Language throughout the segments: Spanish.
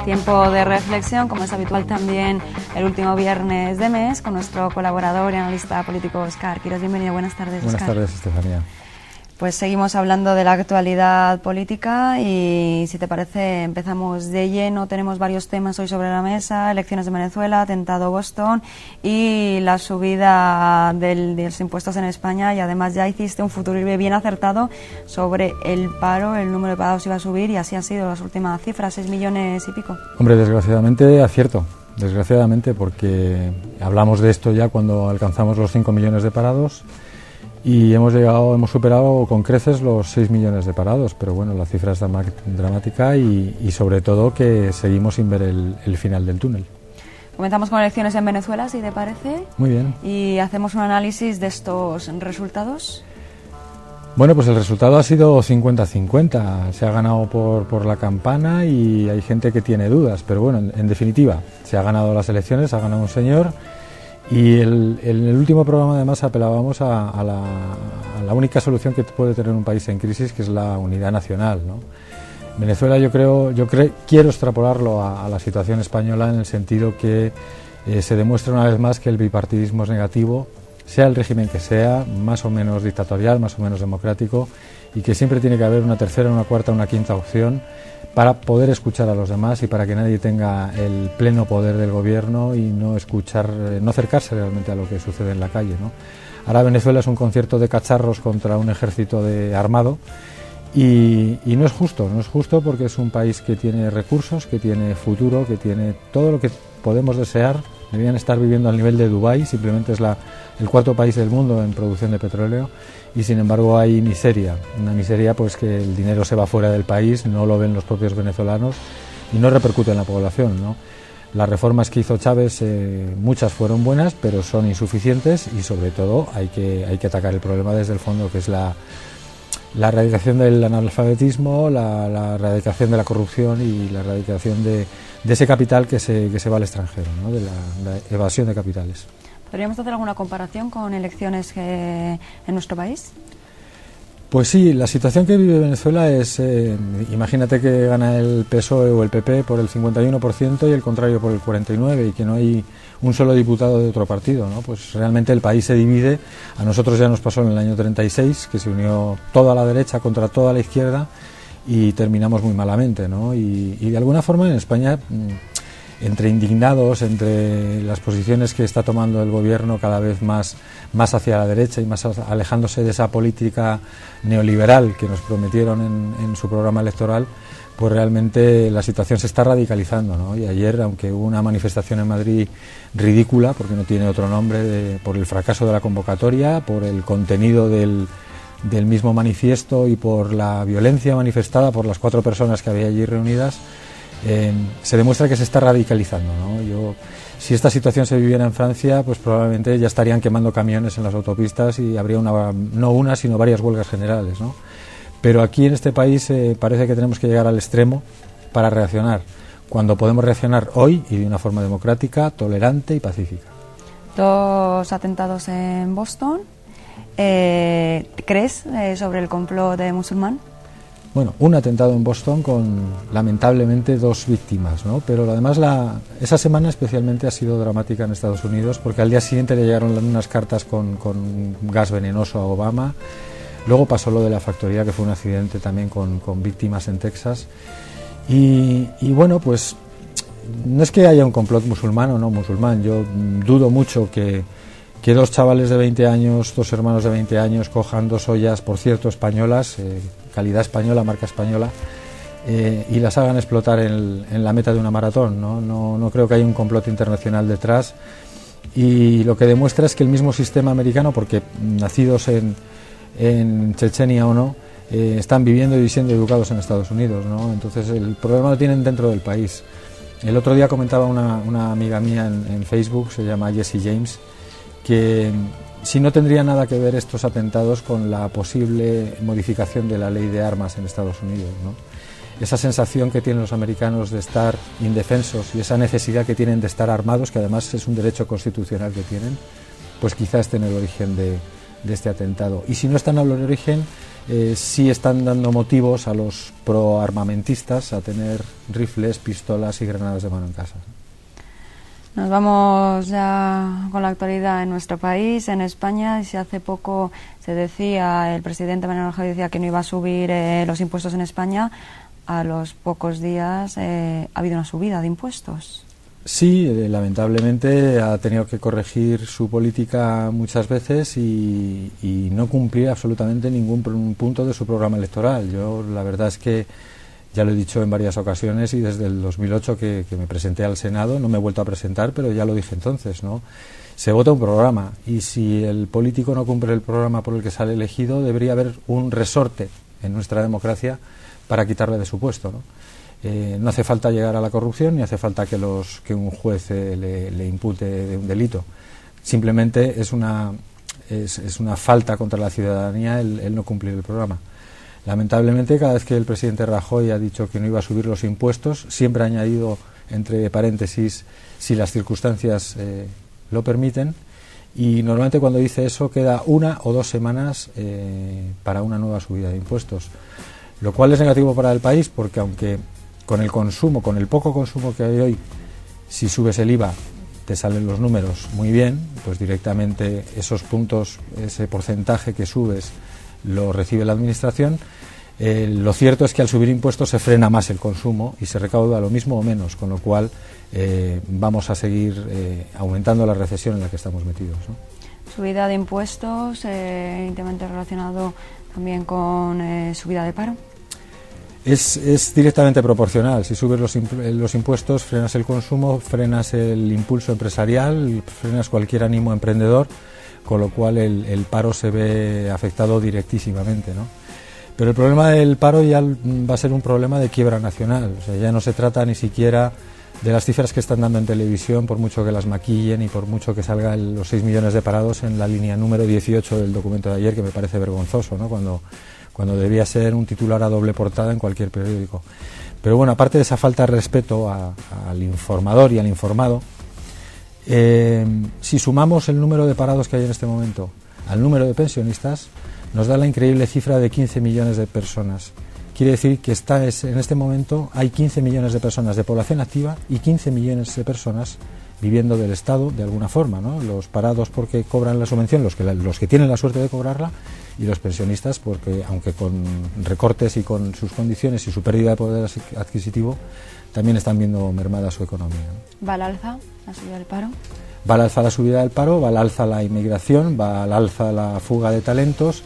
Tiempo de reflexión, como es habitual también el último viernes de mes, con nuestro colaborador y analista político Óscar Quirós. Bienvenido, buenas tardes, Óscar. Buenas tardes, Estefanía. Pues seguimos hablando de la actualidad política y, si te parece, empezamos de lleno. Tenemos varios temas hoy sobre la mesa: elecciones de Venezuela, atentado Boston y la subida de los impuestos en España. Y además ya hiciste un futuro bien acertado sobre el paro. El número de parados iba a subir y así han sido las últimas cifras, 6 millones y pico. Hombre, desgraciadamente acierto, desgraciadamente, porque hablamos de esto ya cuando alcanzamos los 5 millones de parados. Y hemos superado con creces los 6 millones de parados, pero bueno, la cifra es dramática y sobre todo que seguimos sin ver el final del túnel. Comenzamos con elecciones en Venezuela, si te parece. Muy bien. Y hacemos un análisis de estos resultados. Bueno, pues el resultado ha sido 50-50. Se ha ganado por la campana y hay gente que tiene dudas, pero bueno, en definitiva, se ha ganado las elecciones, ha ganado un señor. Y en el último programa además apelábamos a la única solución que puede tener un país en crisis, que es la unidad nacional, ¿no? Venezuela quiero extrapolarlo a la situación española, en el sentido que se demuestra una vez más que el bipartidismo es negativo, sea el régimen que sea, más o menos dictatorial, más o menos democrático, y que siempre tiene que haber una tercera, una cuarta, una quinta opción para poder escuchar a los demás y para que nadie tenga el pleno poder del gobierno y no acercarse realmente a lo que sucede en la calle, ¿no? Ahora Venezuela es un concierto de cacharros contra un ejército armado y no es justo porque es un país que tiene recursos, que tiene futuro, que tiene todo lo que podemos desear. Deberían estar viviendo al nivel de Dubái, simplemente es el cuarto país del mundo en producción de petróleo, y sin embargo hay miseria, una miseria pues que el dinero se va fuera del país, no lo ven los propios venezolanos y no repercute en la población, ¿no? Las reformas que hizo Chávez, muchas fueron buenas, pero son insuficientes y sobre todo hay que atacar el problema desde el fondo, que es la erradicación del analfabetismo, la erradicación de la corrupción y la erradicación de ese capital que se va al extranjero, ¿no? De la evasión de capitales. ¿Podríamos hacer alguna comparación con elecciones en nuestro país? Pues sí, la situación que vive Venezuela es, imagínate que gana el PSOE o el PP por el 51% y el contrario por el 49%, y que no hay un solo diputado de otro partido, ¿no? Pues realmente el país se divide. A nosotros ya nos pasó en el año 36, que se unió toda la derecha contra toda la izquierda y terminamos muy malamente, ¿no? Y de alguna forma en España, entre indignados, entre las posiciones que está tomando el gobierno cada vez más hacia la derecha y más alejándose de esa política neoliberal que nos prometieron en su programa electoral, pues realmente la situación se está radicalizando, ¿no? Y ayer, aunque hubo una manifestación en Madrid ridícula, porque no tiene otro nombre, por el fracaso de la convocatoria, por el contenido del mismo manifiesto y por la violencia manifestada por las 4 personas que había allí reunidas, se demuestra que se está radicalizando, ¿no? Si esta situación se viviera en Francia, pues probablemente ya estarían quemando camiones en las autopistas y habría no una, sino varias huelgas generales, ¿no? Pero aquí en este país parece que tenemos que llegar al extremo para reaccionar, cuando podemos reaccionar hoy y de una forma democrática, tolerante y pacífica. 2 atentados en Boston. ¿Crees sobre el complot de Musulmán? Bueno, un atentado en Boston con lamentablemente 2 víctimas, ¿no? Pero además esa semana especialmente ha sido dramática en Estados Unidos, porque al día siguiente le llegaron unas cartas con gas venenoso a Obama. Luego pasó lo de la factoría, que fue un accidente también con víctimas en Texas. Y bueno, pues no es que haya un complot musulmán o no musulmán. Yo dudo mucho que 2 chavales de 20 años, 2 hermanos de 20 años, cojan 2 ollas, por cierto, españolas, calidad española, marca española, y las hagan explotar en la meta de una maratón, ¿no? No creo que haya un complot internacional detrás. Y lo que demuestra es que el mismo sistema americano, porque nacidos en Chechenia o no, están viviendo y siendo educados en Estados Unidos, ¿no? Entonces el problema lo tienen dentro del país. El otro día comentaba una amiga mía en Facebook, se llama Jessie James, que si no tendría nada que ver estos atentados con la posible modificación de la ley de armas en Estados Unidos, ¿no? Esa sensación que tienen los americanos de estar indefensos y esa necesidad que tienen de estar armados, que además es un derecho constitucional que tienen, pues quizás esté en el origen de este atentado. Y si no están al origen, sí están dando motivos a los proarmamentistas a tener rifles, pistolas y granadas de mano en casa. Nos vamos ya con la actualidad en nuestro país, en España. Si hace poco se decía, el presidente Mariano Rajoy decía que no iba a subir los impuestos en España, a los pocos días ha habido una subida de impuestos. Sí, lamentablemente ha tenido que corregir su política muchas veces y no cumplir absolutamente ningún punto de su programa electoral. Yo la verdad es que ya lo he dicho en varias ocasiones y desde el 2008 que me presenté al Senado, no me he vuelto a presentar, pero ya lo dije entonces, ¿no? Se vota un programa y si el político no cumple el programa por el que sale elegido, debería haber un resorte en nuestra democracia para quitarle de su puesto, ¿no? No hace falta llegar a la corrupción ni hace falta que un juez le impute de un delito. Simplemente es una falta contra la ciudadanía el no cumplir el programa. Lamentablemente, cada vez que el presidente Rajoy ha dicho que no iba a subir los impuestos, siempre ha añadido entre paréntesis si las circunstancias lo permiten, y normalmente cuando dice eso queda 1 o 2 semanas para una nueva subida de impuestos, lo cual es negativo para el país porque aunque con el consumo, con el poco consumo que hay hoy, si subes el IVA te salen los números muy bien, pues directamente esos puntos, ese porcentaje que subes lo recibe la administración. Lo cierto es que al subir impuestos se frena más el consumo y se recauda lo mismo o menos, con lo cual vamos a seguir aumentando la recesión en la que estamos metidos, ¿no? Subida de impuestos, íntimamente relacionado también con subida de paro. Es directamente proporcional. Si subes los impuestos, frenas el consumo, frenas el impulso empresarial, frenas cualquier ánimo emprendedor, con lo cual el paro se ve afectado directísimamente, ¿no? Pero el problema del paro ya va a ser un problema de quiebra nacional. O sea, ya no se trata ni siquiera de las cifras que están dando en televisión, por mucho que las maquillen y por mucho que salgan los 6 millones de parados en la línea número 18 del documento de ayer, que me parece vergonzoso, ¿no? Cuando debía ser un titular a doble portada en cualquier periódico. Pero bueno, aparte de esa falta de respeto al informador y al informado, si sumamos el número de parados que hay en este momento al número de pensionistas, nos da la increíble cifra de 15 millones de personas. Quiere decir que en este momento hay 15 millones de personas de población activa y 15 millones de personas viviendo del Estado de alguna forma, ¿no? Los parados porque cobran la subvención, los que tienen la suerte de cobrarla, y los pensionistas porque, aunque con recortes y con sus condiciones y su pérdida de poder adquisitivo, también están viendo mermada su economía, ¿no? ¿Va al alza la subida del paro? Va al alza la subida del paro, va al alza la inmigración, va al alza la fuga de talentos.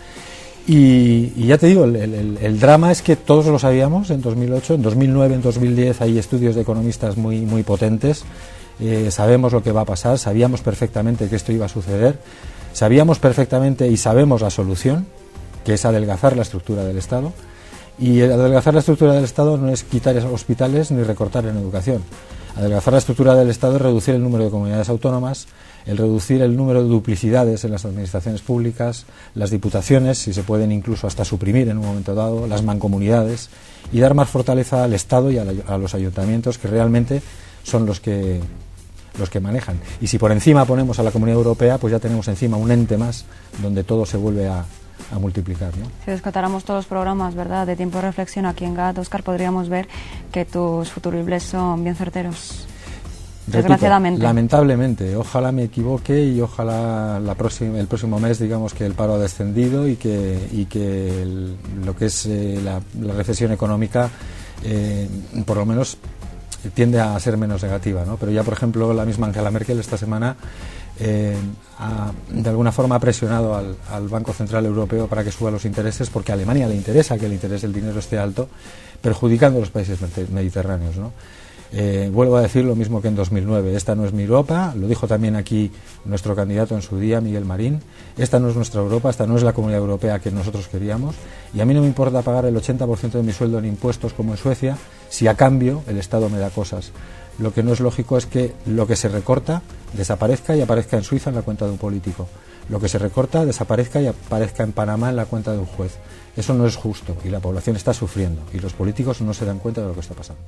Y ya te digo, el drama es que todos lo sabíamos en 2008, en 2009, en 2010 hay estudios de economistas muy, muy potentes. Sabemos lo que va a pasar, sabíamos perfectamente que esto iba a suceder, sabíamos perfectamente y sabemos la solución, que es adelgazar la estructura del Estado. Y adelgazar la estructura del Estado no es quitar hospitales ni recortar en educación. Adelgazar la estructura del Estado es reducir el número de comunidades autónomas, el reducir el número de duplicidades en las administraciones públicas, las diputaciones, si se pueden incluso hasta suprimir en un momento dado, las mancomunidades, y dar más fortaleza al Estado y a los ayuntamientos, que realmente son los que manejan. Y si por encima ponemos a la Comunidad Europea, pues ya tenemos encima un ente más donde todo se vuelve a multiplicar, ¿no? Si descartáramos todos los programas, ¿verdad?, de tiempo de reflexión aquí en GAT, Óscar, podríamos ver que tus futuribles son bien certeros. Desgraciadamente. Lamentablemente, ojalá me equivoque y ojalá el próximo mes digamos que el paro ha descendido y que lo que es la recesión económica por lo menos tiende a ser menos negativa, ¿no? Pero ya, por ejemplo, la misma Angela Merkel esta semana de alguna forma ha presionado al Banco Central Europeo para que suba los intereses, porque a Alemania le interesa que el interés del dinero esté alto, perjudicando a los países mediterráneos, ¿no? Vuelvo a decir lo mismo que en 2009, esta no es mi Europa, lo dijo también aquí nuestro candidato en su día, Miguel Marín, esta no es nuestra Europa, esta no es la Comunidad Europea que nosotros queríamos, y a mí no me importa pagar el 80% de mi sueldo en impuestos como en Suecia, si a cambio el Estado me da cosas. Lo que no es lógico es que lo que se recorta desaparezca y aparezca en Suiza en la cuenta de un político. Lo que se recorta desaparezca y aparezca en Panamá en la cuenta de un juez. Eso no es justo y la población está sufriendo y los políticos no se dan cuenta de lo que está pasando.